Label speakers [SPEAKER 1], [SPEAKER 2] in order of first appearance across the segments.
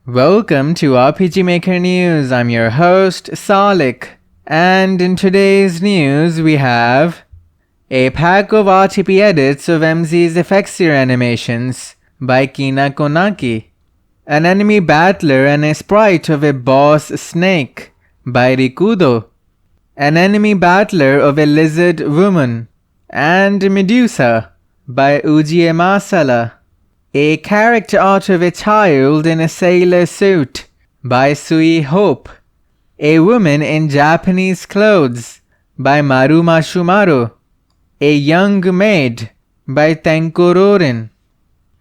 [SPEAKER 1] Welcome to RPG Maker News. I'm your host, Salik. And in today's news, we have a pack of RTP edits of MZ's Effekseer animations by Kina Konaki, an enemy battler and a sprite of a boss snake by Rikudo, an enemy battler of a lizard woman, and Medusa by Uji Masala. A character art of a child in a sailor suit by Sui Hope. A woman in Japanese clothes by Maru Mashumaru. A young maid by Tenko Rorin.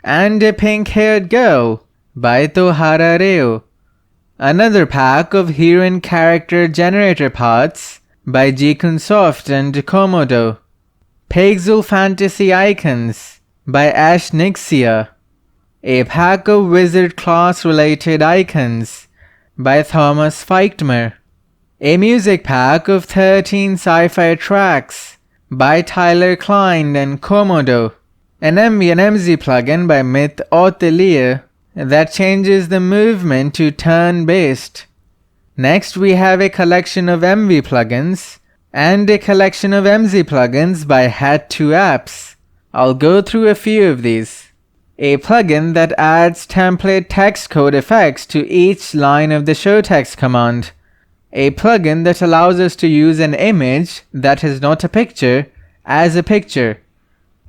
[SPEAKER 1] And a pink-haired girl by Tohara Reo. Another pack of Heroine character generator parts by Jikunsoft and Komodo. Pixel fantasy icons by Ash Nixia. A pack of wizard class related icons by Thomas Feichtmer. A music pack of 13 sci-fi tracks by Tyler Klein and Komodo. An MV and MZ plugin by Myth Atelier that changes the movement to turn-based. Next we have a collection of MV plugins and a collection of MZ plugins by Hat2Apps. I'll go through a few of these. A plugin that adds template text code effects to each line of the show text command. A plugin that allows us to use an image that is not a picture as a picture.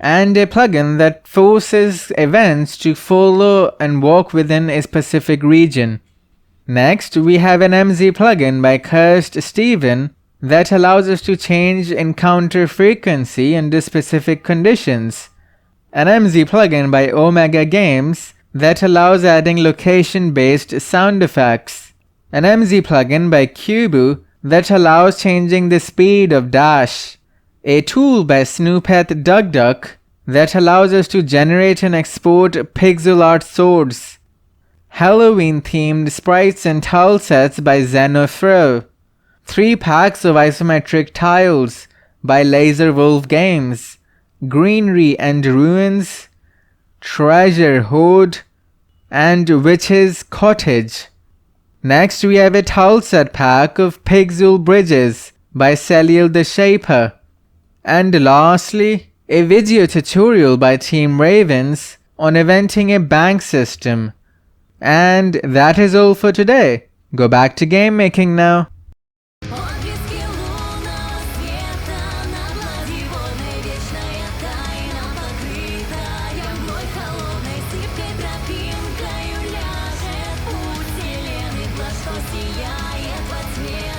[SPEAKER 1] And a plugin that forces events to follow and walk within a specific region. Next, we have an MZ plugin by Cursed Steven that allows us to change encounter frequency under specific conditions. An MZ plugin by Omega Games that allows adding location-based sound effects. An MZ plugin by Cubu that allows changing the speed of dash. A tool by Snoopeth DuckDuck that allows us to generate and export pixel art swords. Halloween-themed sprites and tilesets by Xenofro. 3 packs of isometric tiles by Laser Wolf Games. Greenery and Ruins, Treasure Hoard, and Witch's Cottage. Next we have a tileset pack of Pixel Bridges by Celial the Shaper. And lastly, a video tutorial by Team Ravens on inventing a bank system. And that is all for today. Go back to game making now.
[SPEAKER 2] Сияет во тьме.